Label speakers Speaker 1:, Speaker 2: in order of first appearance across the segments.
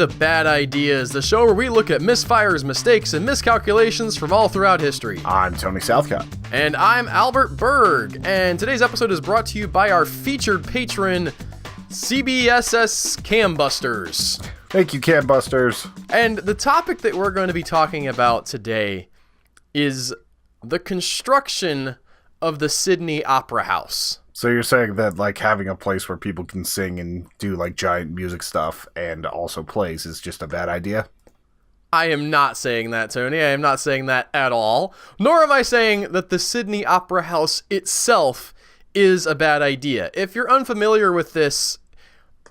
Speaker 1: to Bad Ideas, the show where we look at misfires, mistakes, and miscalculations from all throughout history.
Speaker 2: I'm Tony Southcott.
Speaker 1: And I'm Albert Berg, and today's episode is brought to you by our featured patron, CBSS Cambusters.
Speaker 2: Thank you, Cambusters.
Speaker 1: And the topic that we're going to be talking about today is the construction of the Sydney Opera House.
Speaker 2: So you're saying that, like, having a place where people can sing and do, like, giant music stuff and also plays is just a bad idea?
Speaker 1: I am not saying that, Tony. I am not saying that at all. Nor am I saying that the Sydney Opera House itself is a bad idea. If you're unfamiliar with this,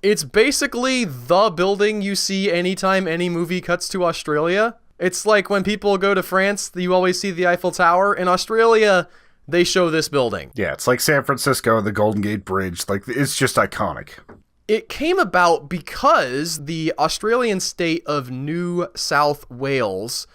Speaker 1: it's basically the building you see anytime any movie cuts to Australia. It's like when people go to France, you always see the Eiffel Tower. In Australia, they show this building.
Speaker 2: Yeah, it's like San Francisco, the Golden Gate Bridge. Like, it's just iconic.
Speaker 1: It came about because the Australian state of New South Wales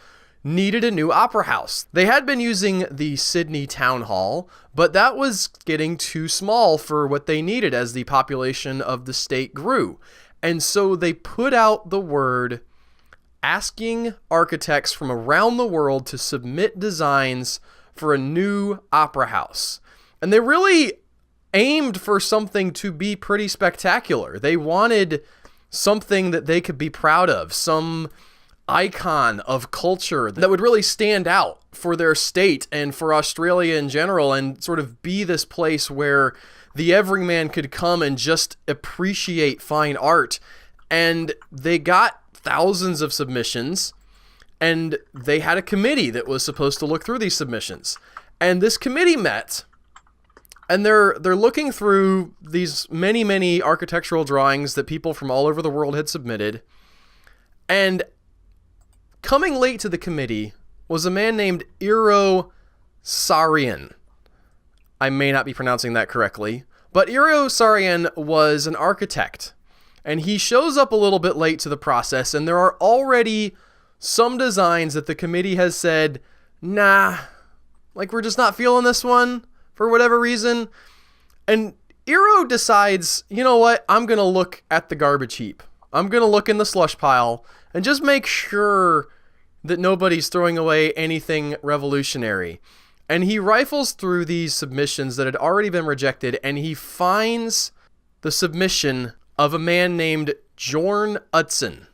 Speaker 1: needed a new opera house. They had been using the Sydney Town Hall, but that was getting too small for what they needed as the population of the state grew. And so they put out the word asking architects from around the world to submit designs for a new opera house. And they really aimed for something to be pretty spectacular. They wanted something that they could be proud of, some icon of culture that would really stand out for their state and for Australia in general, and sort of be this place where the everyman could come and just appreciate fine art. And they got thousands of submissions, and they had a committee that was supposed to look through these submissions. And this committee met, and they're looking through these many architectural drawings that people from all over the world had submitted. And coming late to the committee was a man named Eero Saarinen. I may not be pronouncing that correctly, but Eero Saarinen was an architect. And he shows up a little bit late to the process, and there are already some designs that the committee has said, nah, like, we're just not feeling this one for whatever reason. And Eero decides, you know what, I'm going to look at the garbage heap. I'm going to look in the slush pile and just make sure that nobody's throwing away anything revolutionary. And he rifles through these submissions that had already been rejected, and he finds the submission of a man named Jorn Utzon.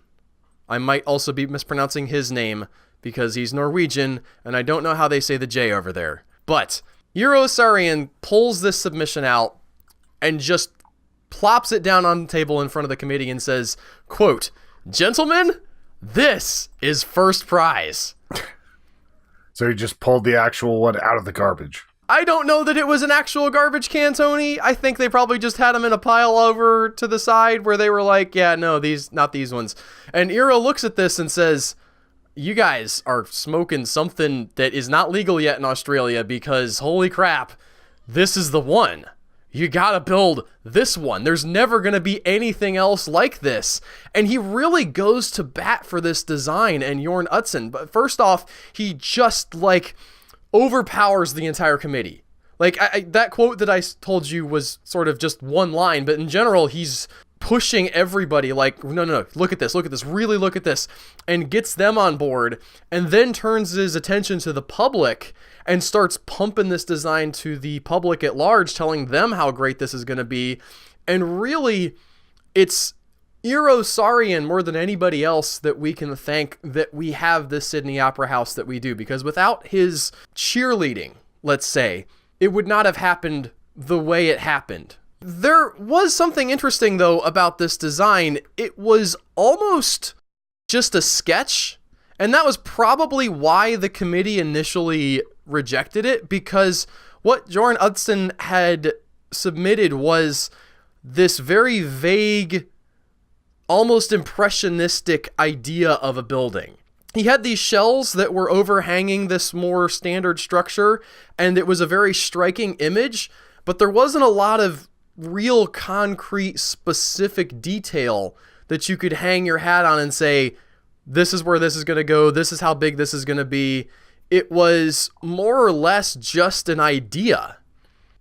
Speaker 1: I might also be mispronouncing his name because he's Norwegian, and I don't know how they say the J over there. But Eero Saarinen pulls this submission out and just plops it down on the table in front of the committee and says, quote, "Gentlemen, this is first prize."
Speaker 2: So he just pulled the actual one out of the garbage.
Speaker 1: I don't know that it was an actual garbage can, Tony. I think they probably just had them in a pile over to the side where they were like, yeah, no, not these ones. And Eero looks at this and says, you guys are smoking something that is not legal yet in Australia, because holy crap, this is the one. You gotta build this one. There's never gonna be anything else like this. And he really goes to bat for this design and Jorn Utzon. But first off, he just overpowers the entire committee. That quote that I told you was sort of just one line, but in general, he's pushing everybody like, no, look at this, really look at this, and gets them on board, and then turns his attention to the public and starts pumping this design to the public at large, telling them how great this is going to be. And really, it's Eero Saarinen more than anybody else that we can thank that we have this Sydney Opera House that we do, because without his cheerleading, let's say, it would not have happened the way it happened. There was something interesting, though, about this design. It was almost just a sketch, and that was probably why the committee initially rejected it, because what Jorn Utzon had submitted was this very vague, almost impressionistic idea of a building. He had these shells that were overhanging this more standard structure, and it was a very striking image, but there wasn't a lot of real concrete specific detail that you could hang your hat on and say, this is where this is going to go, this is how big this is going to be. It was more or less just an idea.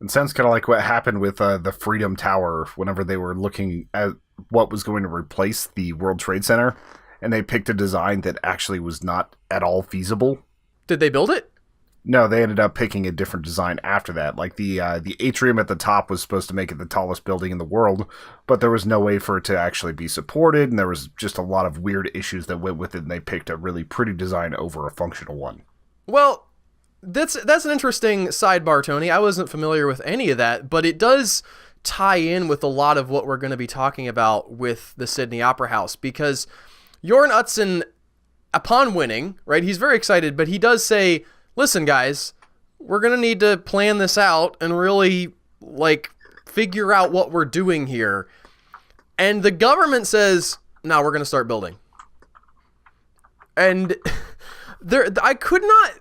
Speaker 2: It sounds kind of like what happened with the Freedom Tower whenever they were looking at what was going to replace the World Trade Center, and they picked a design that actually was not at all feasible.
Speaker 1: Did they build it?
Speaker 2: No, they ended up picking a different design after that. Like the atrium at the top was supposed to make it the tallest building in the world, but there was no way for it to actually be supported, and there was just a lot of weird issues that went with it, and they picked a really pretty design over a functional one.
Speaker 1: Well, that's an interesting sidebar, Tony. I wasn't familiar with any of that, but it does tie in with a lot of what we're going to be talking about with the Sydney Opera House, because Jorn Utzon, upon winning, right, he's very excited, but he does say, listen, guys, we're going to need to plan this out and really, figure out what we're doing here. And the government says, no, we're going to start building. And I could not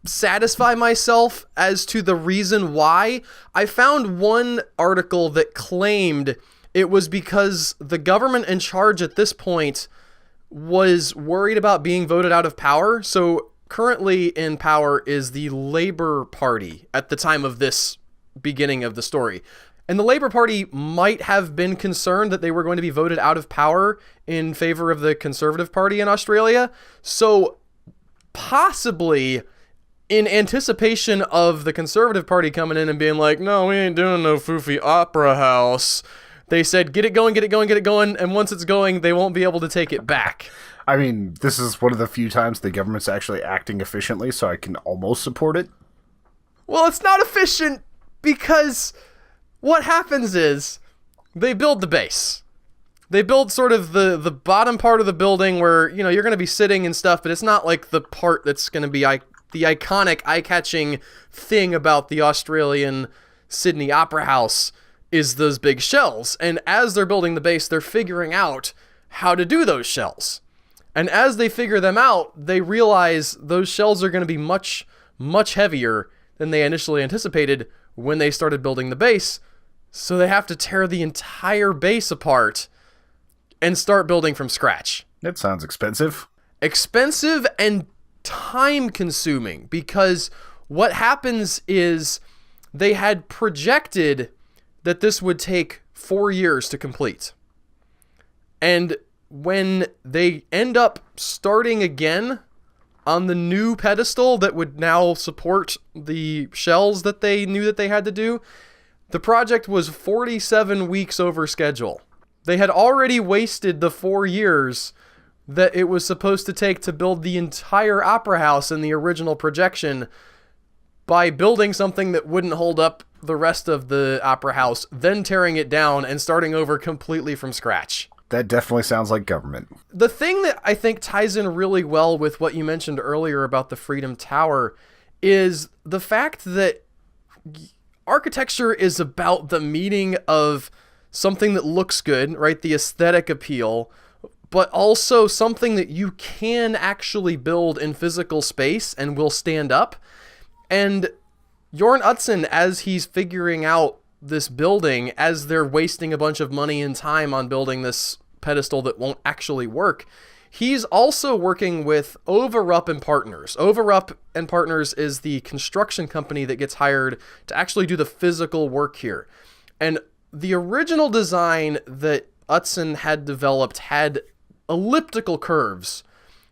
Speaker 1: satisfy myself as to the reason why. I found one article that claimed it was because the government in charge at this point was worried about being voted out of power. So currently in power is the Labour Party at the time of this beginning of the story. And the Labour Party might have been concerned that they were going to be voted out of power in favor of the Conservative Party in Australia. So possibly in anticipation of the Conservative Party coming in and being like, no, we ain't doing no foofy opera house, they said, get it going, get it going, get it going. And once it's going, they won't be able to take it back.
Speaker 2: I mean, this is one of the few times the government's actually acting efficiently, so I can almost support it.
Speaker 1: Well, it's not efficient because what happens is they build the base. They build sort of the bottom part of the building where, you're going to be sitting and stuff, but it's not like the part that's going to be the iconic, eye-catching thing about the Australian Sydney Opera House is those big shells. And as they're building the base, they're figuring out how to do those shells. And as they figure them out, they realize those shells are going to be much, much heavier than they initially anticipated when they started building the base. So they have to tear the entire base apart and start building from scratch.
Speaker 2: That sounds expensive.
Speaker 1: Expensive and time-consuming, because what happens is they had projected that this would take 4 years to complete. And when they end up starting again on the new pedestal that would now support the shells that they knew that they had to do, the project was 47 weeks over schedule. They had already wasted the 4 years that it was supposed to take to build the entire opera house in the original projection by building something that wouldn't hold up the rest of the opera house, then tearing it down and starting over completely from scratch.
Speaker 2: That definitely sounds like government.
Speaker 1: The thing that I think ties in really well with what you mentioned earlier about the Freedom Tower is the fact that architecture is about the meaning of something that looks good, right? The aesthetic appeal, but also something that you can actually build in physical space and will stand up. And Jorn Utzon, as he's figuring out this building, as they're wasting a bunch of money and time on building this pedestal that won't actually work, he's also working with Overup and Partners. Overup and Partners is the construction company that gets hired to actually do the physical work here. And the original design that Utzon had developed had elliptical curves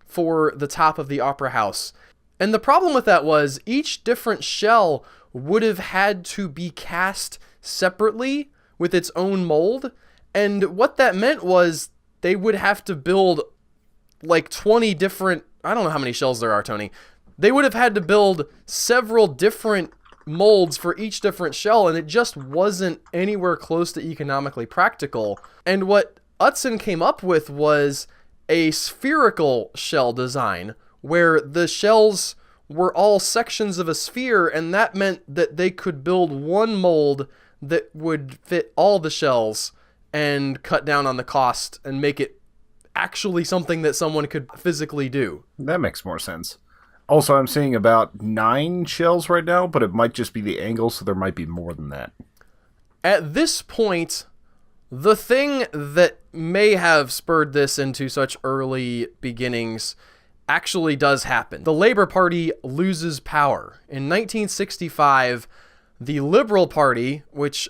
Speaker 1: for the top of the opera house. And the problem with that was each different shell would have had to be cast separately with its own mold. And what that meant was they would have to build 20 different, I don't know how many shells there are, Tony. They would have had to build several different molds for each different shell, and it just wasn't anywhere close to economically practical. And what Utzon came up with was a spherical shell design where the shells were all sections of a sphere, and that meant that they could build one mold that would fit all the shells and cut down on the cost and make it actually something that someone could physically do.
Speaker 2: That makes more sense. Also, I'm seeing about 9 shells right now, but it might just be the angle, so there might be more than that.
Speaker 1: At this point, the thing that may have spurred this into such early beginnings actually does happen. The Labour Party loses power. In 1965, the Liberal Party, which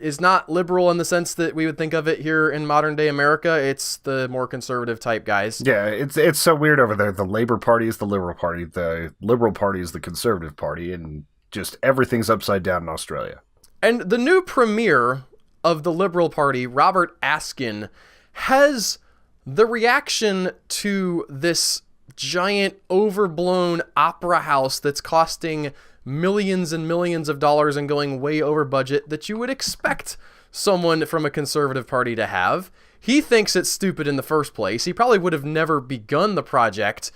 Speaker 1: is not liberal in the sense that we would think of it here in modern day America. It's the more conservative type guys.
Speaker 2: Yeah, it's so weird over there. The Labor Party is the Liberal Party, the Liberal Party is the Conservative Party, and just everything's upside down in Australia.
Speaker 1: And the new premier of the Liberal Party, Robert Askin, has the reaction to this giant overblown opera house that's costing millions and millions of dollars and going way over budget that you would expect someone from a conservative party to have. He thinks it's stupid in the first place. He probably would have never begun the project.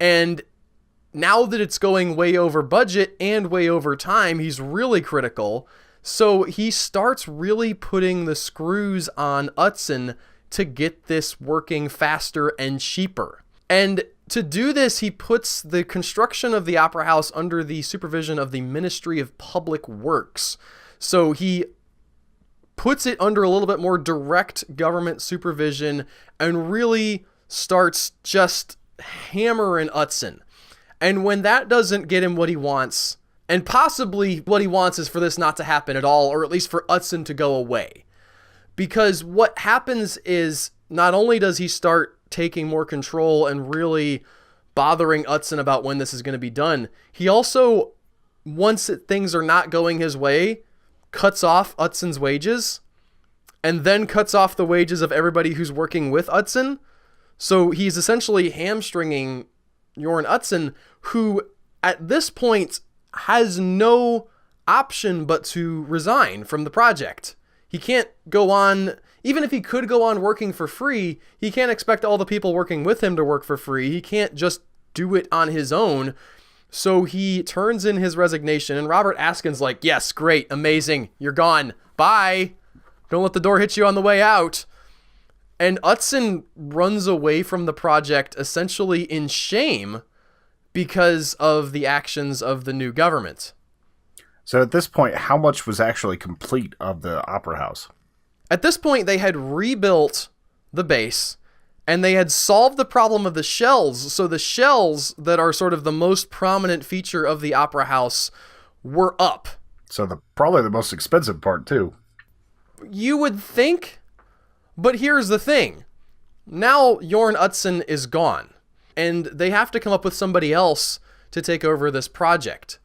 Speaker 1: And now that it's going way over budget and way over time, he's really critical. So he starts really putting the screws on Utzon to get this working faster and cheaper. And to do this, he puts the construction of the Opera House under the supervision of the Ministry of Public Works. So he puts it under a little bit more direct government supervision and really starts just hammering Utzon. And when that doesn't get him what he wants, and possibly what he wants is for this not to happen at all, or at least for Utzon to go away. Because what happens is not only does he start taking more control and really bothering Utzon about when this is going to be done, he also, once things are not going his way, cuts off Utzon's wages and then cuts off the wages of everybody who's working with Utzon. So he's essentially hamstringing Jorn Utzon, who at this point has no option but to resign from the project. He can't go on, even if he could go on working for free, he can't expect all the people working with him to work for free. He can't just do it on his own. So he turns in his resignation, and Robert Askin's like, yes, great, amazing, you're gone, bye. Don't let the door hit you on the way out. And Utzon runs away from the project essentially in shame because of the actions of the new government.
Speaker 2: So at this point, how much was actually complete of the Opera House?
Speaker 1: At this point, they had rebuilt the base, and they had solved the problem of the shells. So the shells that are sort of the most prominent feature of the Opera House were up.
Speaker 2: So probably the most expensive part, too.
Speaker 1: You would think, but here's the thing. Now Jorn Utzon is gone, and they have to come up with somebody else to take over this project.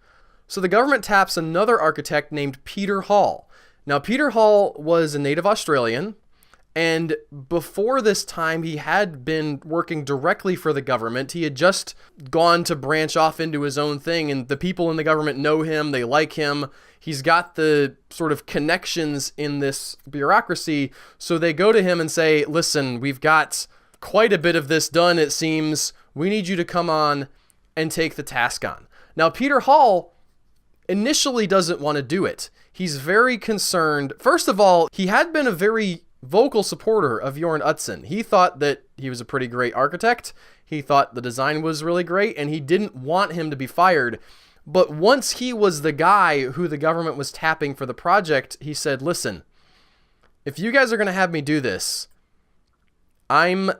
Speaker 1: So the government taps another architect named Peter Hall. Now, Peter Hall was a native Australian, and before this time, he had been working directly for the government. He had just gone to branch off into his own thing, and the people in the government know him, they like him. He's got the sort of connections in this bureaucracy, so they go to him and say, listen, we've got quite a bit of this done, it seems. We need you to come on and take the task on. Now, Peter Hall initially doesn't want to do it. He's very concerned. First of all, he had been a very vocal supporter of Jorn Utzon. He thought that he was a pretty great architect. He thought the design was really great, and he didn't want him to be fired. But once he was the guy who the government was tapping for the project, he said, listen, if you guys are going to have me do this, I'm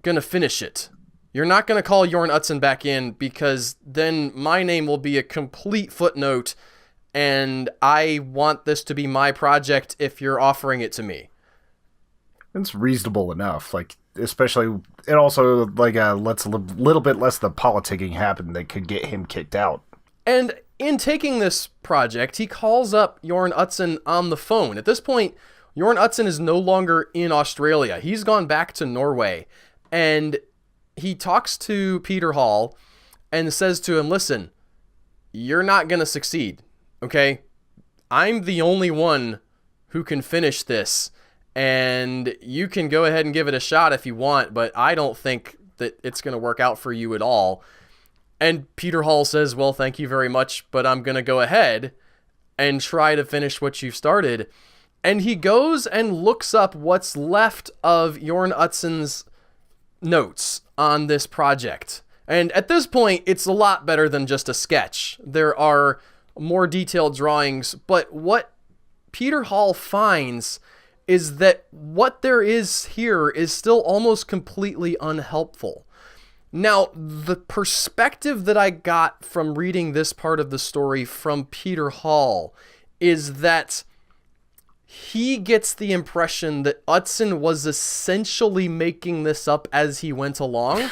Speaker 1: going to finish it. You're not going to call Jorn Utzon back in, because then my name will be a complete footnote, and I want this to be my project if you're offering it to me.
Speaker 2: It's reasonable enough. Like, especially, it also lets a little bit less of the politicking happen that could get him kicked out.
Speaker 1: And in taking this project, he calls up Jorn Utzon on the phone. At this point, Jorn Utzon is no longer in Australia. He's gone back to Norway, and he talks to Peter Hall and says to him, listen, you're not going to succeed, okay? I'm the only one who can finish this, and you can go ahead and give it a shot if you want, but I don't think that it's going to work out for you at all. And Peter Hall says, well, thank you very much, but I'm going to go ahead and try to finish what you've started. And he goes and looks up what's left of Jorn Utzon's notes on this project. And at this point, it's a lot better than just a sketch. There are more detailed drawings, but what Peter Hall finds is that what there is here is still almost completely unhelpful. Now, the perspective that I got from reading this part of the story from Peter Hall is that he gets the impression that Utzon was essentially making this up as he went along.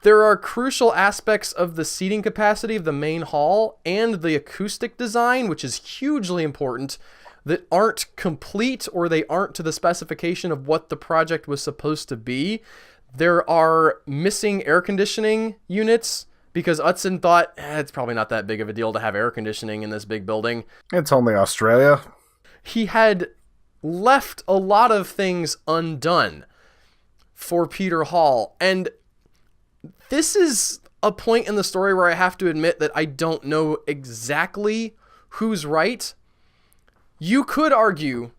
Speaker 1: There are crucial aspects of the seating capacity of the main hall and the acoustic design, which is hugely important, that aren't complete or they aren't to the specification of what the project was supposed to be. There are missing air conditioning units because Utzon thought, it's probably not that big of a deal to have air conditioning in this big building.
Speaker 2: It's only Australia.
Speaker 1: He had left a lot of things undone for Peter Hall, and this is a point in the story where I have to admit that I don't know exactly who's right. You could argue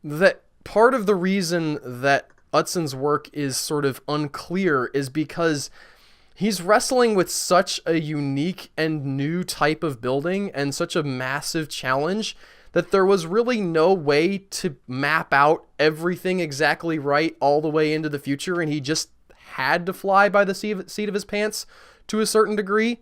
Speaker 1: that part of the reason that Utzon's work is sort of unclear is because he's wrestling with such a unique and new type of building and such a massive challenge that there was really no way to map out everything exactly right all the way into the future, and he just had to fly by the seat of his pants to a certain degree.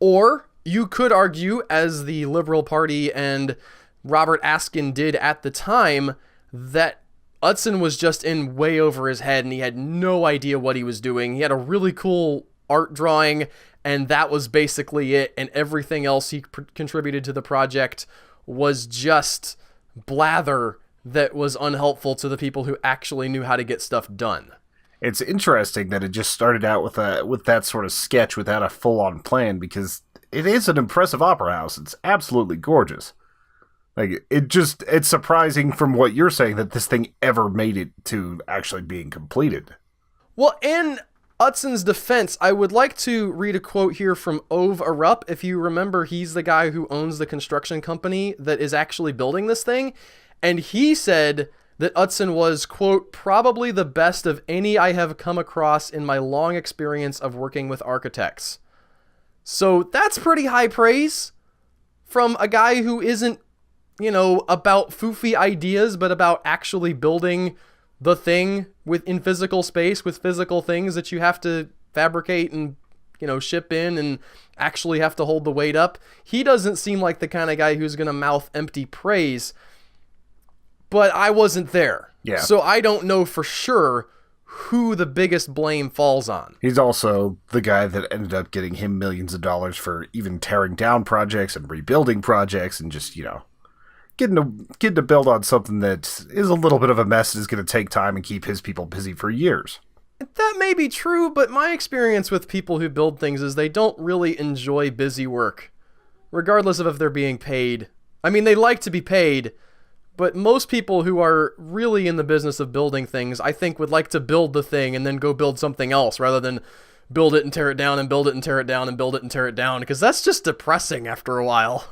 Speaker 1: Or you could argue, as the Liberal Party and Robert Askin did at the time, that Utzon was just in way over his head and he had no idea what he was doing. He had a really cool art drawing and that was basically it, and everything else he contributed to the project was just blather that was unhelpful to the people who actually knew how to get stuff done.
Speaker 2: It's interesting that it just started out with that sort of sketch without a full-on plan, because it is an impressive opera house. It's absolutely gorgeous. Like, it's surprising from what you're saying that this thing ever made it to actually being completed.
Speaker 1: Well, in Utzon's defense, I would like to read a quote here from Ove Arup. If you remember, he's the guy who owns the construction company that is actually building this thing. And he said that Utzon was, quote, probably the best of any I have come across in my long experience of working with architects. So that's pretty high praise from a guy who isn't, about foofy ideas, but about actually building the thing in physical space with physical things that you have to fabricate and, ship in and actually have to hold the weight up. He doesn't seem like the kind of guy who's going to mouth empty praise. But I wasn't there.
Speaker 2: Yeah.
Speaker 1: So I don't know for sure who the biggest blame falls on.
Speaker 2: He's also the guy that ended up getting him millions of dollars for even tearing down projects and rebuilding projects and just, getting to build on something that is a little bit of a mess and is going to take time and keep his people busy for years.
Speaker 1: That may be true, but my experience with people who build things is they don't really enjoy busy work, regardless of if they're being paid. I mean, they like to be paid, but most people who are really in the business of building things, I think, would like to build the thing and then go build something else rather than build it and tear it down and build it and tear it down and build it and tear it down, because that's just depressing after a while.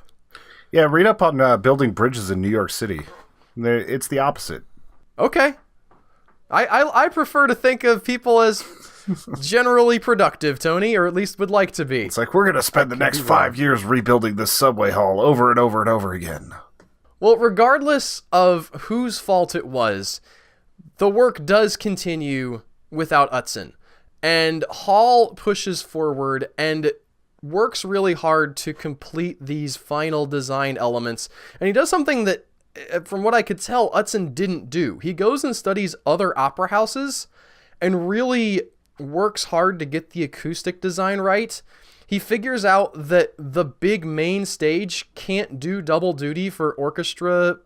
Speaker 2: Yeah, read up on building bridges in New York City. It's the opposite.
Speaker 1: Okay. I prefer to think of people as generally productive, Tony, or at least would like to be.
Speaker 2: It's like, we're going to spend the next 5 years rebuilding this subway hall over and over and over again.
Speaker 1: Well, regardless of whose fault it was, the work does continue without Utzon. And Hall pushes forward and works really hard to complete these final design elements. And he does something that, from what I could tell, Utzon didn't do. He goes and studies other opera houses and really works hard to get the acoustic design right. He figures out that the big main stage can't do double duty for orchestra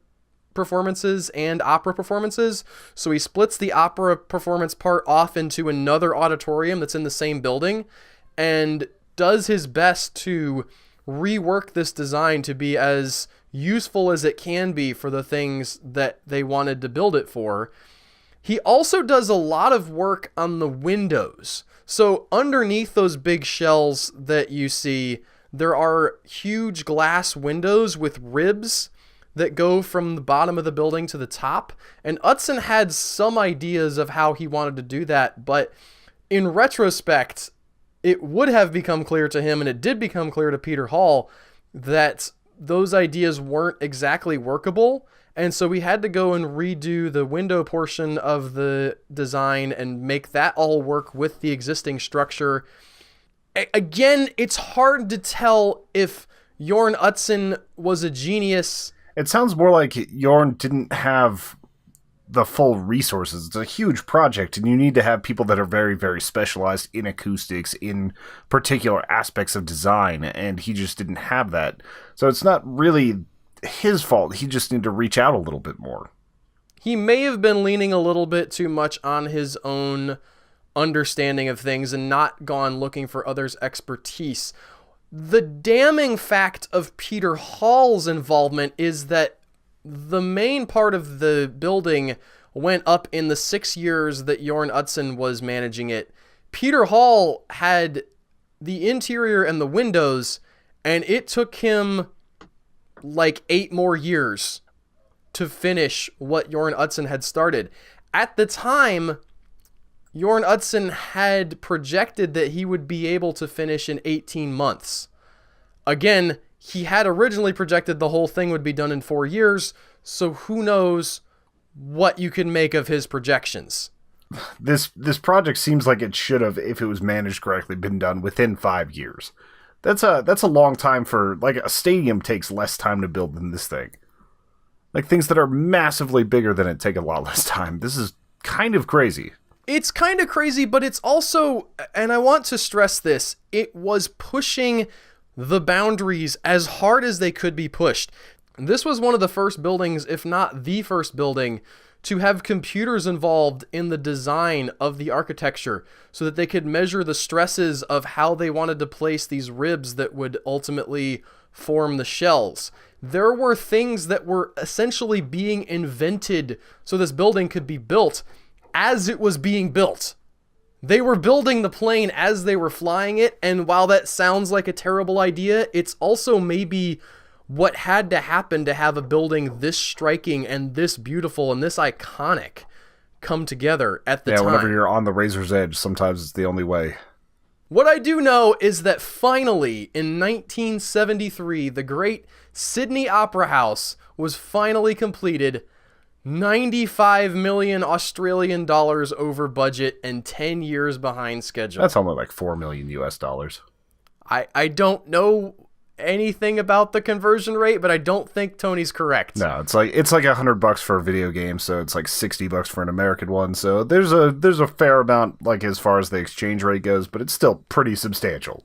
Speaker 1: performances and opera performances, so he splits the opera performance part off into another auditorium that's in the same building and does his best to rework this design to be as useful as it can be for the things that they wanted to build it for. He also does a lot of work on the windows. So underneath those big shells that you see, there are huge glass windows with ribs that go from the bottom of the building to the top. And Utzon had some ideas of how he wanted to do that, but in retrospect, it would have become clear to him, and it did become clear to Peter Hall, that those ideas weren't exactly workable. And so we had to go and redo the window portion of the design and make that all work with the existing structure. Again, it's hard to tell if Jorn Utzon was a genius
Speaker 2: It sounds more like Yorn didn't have the full resources. It's a huge project, and you need to have people that are very, very specialized in acoustics, in particular aspects of design, and he just didn't have that. So it's not really his fault. He just needed to reach out a little bit more.
Speaker 1: He may have been leaning a little bit too much on his own understanding of things and not gone looking for others' expertise. The damning fact of Peter Hall's involvement is that the main part of the building went up in the 6 years that Jorn Utzon was managing it. Peter Hall had the interior and the windows, and it took him like 8 more years to finish what Jorn Utzon had started. At the time, Jorn Utzon had projected that he would be able to finish in 18 months. Again, he had originally projected the whole thing would be done in 4 years, so who knows what you can make of his projections.
Speaker 2: This project seems like it should have, if it was managed correctly, been done within 5 years. That's a long time for, like, a stadium takes less time to build than this thing. Like, things that are massively bigger than it take a lot less time. This is kind of crazy.
Speaker 1: It's kind of crazy, but it's also, and I want to stress this, it was pushing the boundaries as hard as they could be pushed. This was one of the first buildings, if not the first building, to have computers involved in the design of the architecture so that they could measure the stresses of how they wanted to place these ribs that would ultimately form the shells. There were things that were essentially being invented so this building could be built as it was being built. They were building the plane as they were flying it, and while that sounds like a terrible idea, it's also maybe what had to happen to have a building this striking and this beautiful and this iconic come together at the time.
Speaker 2: Yeah, whenever you're on the razor's edge, sometimes it's the only way.
Speaker 1: What I do know is that finally, in 1973, the great Sydney Opera House was finally completed, 95 million Australian dollars over budget and 10 years behind schedule.
Speaker 2: That's only like $4 million US.
Speaker 1: I don't know anything about the conversion rate, but I don't think Tony's correct.
Speaker 2: No, it's like $100 for a video game, so it's like $60 for an American one. So there's a fair amount, like, as far as the exchange rate goes, but it's still pretty substantial.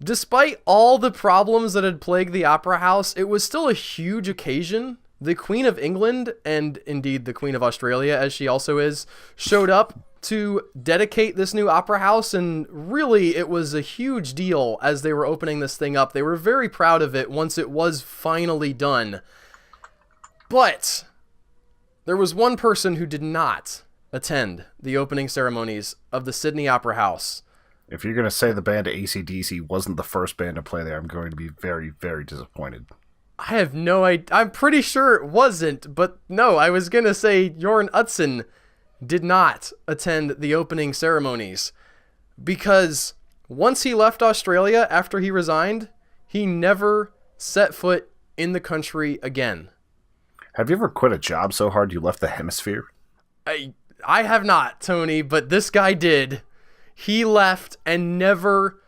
Speaker 1: Despite all the problems that had plagued the Opera House, it was still a huge occasion. The Queen of England, and indeed the Queen of Australia, as she also is, showed up to dedicate this new opera house, and really it was a huge deal as they were opening this thing up. They were very proud of it once it was finally done. But there was one person who did not attend the opening ceremonies of the Sydney Opera House.
Speaker 2: If you're going to say the band AC/DC wasn't the first band to play there, I'm going to be very, very disappointed.
Speaker 1: I have no idea. I'm pretty sure it wasn't, but no, I was going to say Jorn Utzon did not attend the opening ceremonies because once he left Australia after he resigned, he never set foot in the country again.
Speaker 2: Have you ever quit a job so hard you left the hemisphere?
Speaker 1: I have not, Tony, but this guy did. He left and never,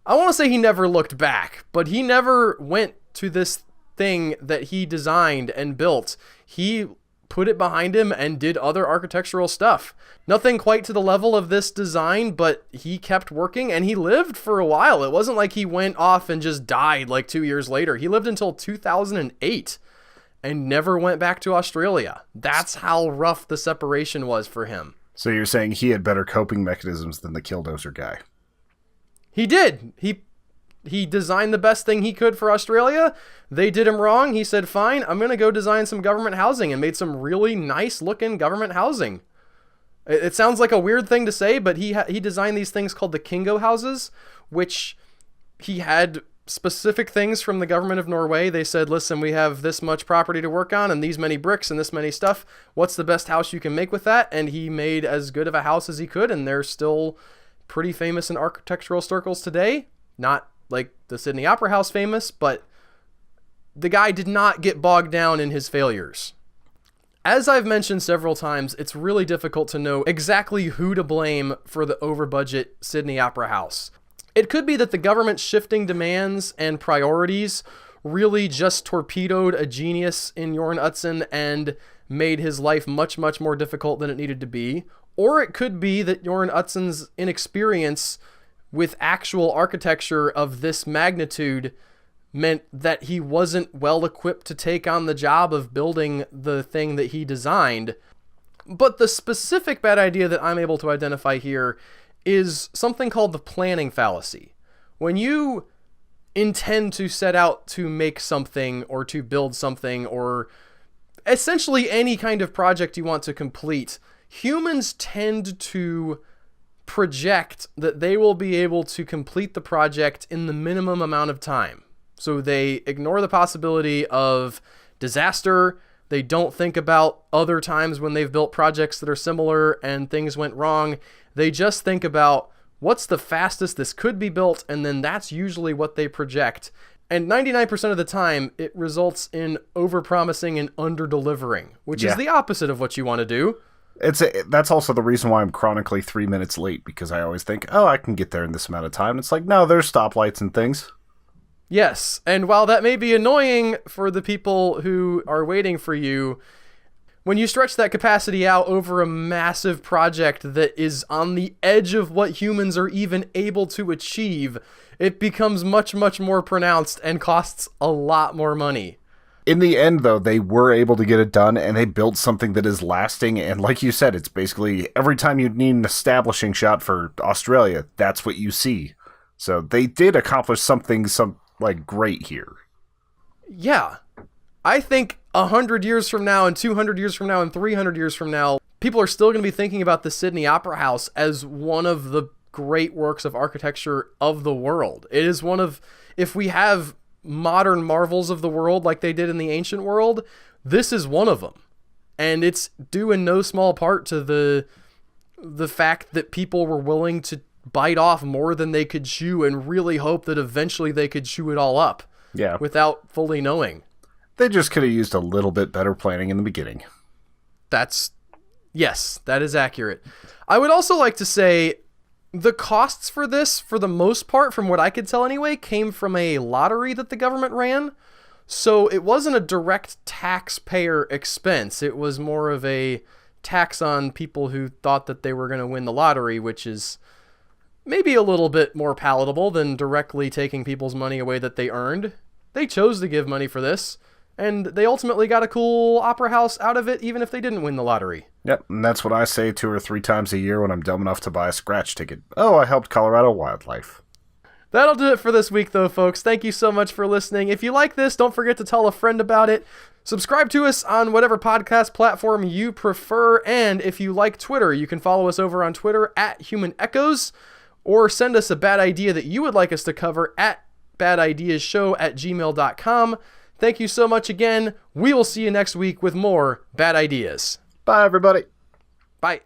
Speaker 1: I want to say he never looked back, but he never went to this thing that he designed and built. He put it behind him and did other architectural stuff. Nothing quite to the level of this design, but he kept working and he lived for a while. It wasn't like he went off and just died like 2 years later. He lived until 2008 and never went back to Australia. That's how rough the separation was for him.
Speaker 2: So you're saying he had better coping mechanisms than the Killdozer guy?
Speaker 1: He did. He designed the best thing he could for Australia. They did him wrong. He said, fine, I'm going to go design some government housing, and made some really nice looking government housing. It sounds like a weird thing to say, but he designed these things called the Kingo houses, which he had specific things from the government of Norway. They said, listen, we have this much property to work on and these many bricks and this many stuff. What's the best house you can make with that? And he made as good of a house as he could, and they're still pretty famous in architectural circles today. Not like the Sydney Opera House famous, but the guy did not get bogged down in his failures. As I've mentioned several times, it's really difficult to know exactly who to blame for the over-budget Sydney Opera House. It could be that the government's shifting demands and priorities really just torpedoed a genius in Jorn Utzon and made his life much, much more difficult than it needed to be. Or it could be that Jorn Utzon's inexperience with actual architecture of this magnitude meant that he wasn't well equipped to take on the job of building the thing that he designed. But the specific bad idea that I'm able to identify here is something called the planning fallacy. When you intend to set out to make something or to build something or essentially any kind of project you want to complete, humans tend to project that they will be able to complete the project in the minimum amount of time. So they ignore the possibility of disaster. They don't think about other times when they've built projects that are similar and things went wrong. They just think about what's the fastest this could be built, and then that's usually what they project. And 99% of the time, it results in overpromising and under-delivering, which is the opposite of what you want to do.
Speaker 2: That's also the reason why I'm chronically 3 minutes late, because I always think, oh, I can get there in this amount of time. And it's like, no, there's stoplights and things.
Speaker 1: Yes, and while that may be annoying for the people who are waiting for you, when you stretch that capacity out over a massive project that is on the edge of what humans are even able to achieve, it becomes much, much more pronounced and costs a lot more money.
Speaker 2: In the end, though, they were able to get it done, and they built something that is lasting, and like you said, it's basically every time you need an establishing shot for Australia, that's what you see. So they did accomplish something great here.
Speaker 1: Yeah. I think 100 years from now and 200 years from now and 300 years from now, people are still going to be thinking about the Sydney Opera House as one of the great works of architecture of the world. It is one of, if we have modern marvels of the world like they did in the ancient world, this is one of them. And it's due in no small part to the fact that people were willing to bite off more than they could chew and really hope that eventually they could chew it all up.
Speaker 2: Yeah.
Speaker 1: Without fully knowing.
Speaker 2: They just could have used a little bit better planning in the beginning.
Speaker 1: Yes, that is accurate. I would also like to say the costs for this, for the most part, from what I could tell anyway, came from a lottery that the government ran. So it wasn't a direct taxpayer expense. It was more of a tax on people who thought that they were going to win the lottery, which is maybe a little bit more palatable than directly taking people's money away that they earned. They chose to give money for this, and they ultimately got a cool opera house out of it, even if they didn't win the lottery.
Speaker 2: Yep, and that's what I say 2 or 3 times a year when I'm dumb enough to buy a scratch ticket. Oh, I helped Colorado Wildlife.
Speaker 1: That'll do it for this week, though, folks. Thank you so much for listening. If you like this, don't forget to tell a friend about it. Subscribe to us on whatever podcast platform you prefer, and if you like Twitter, you can follow us over on Twitter at Human Echoes, or send us a bad idea that you would like us to cover at badideashow@gmail.com. Thank you so much again. We will see you next week with more bad ideas.
Speaker 2: Bye, everybody.
Speaker 1: Bye.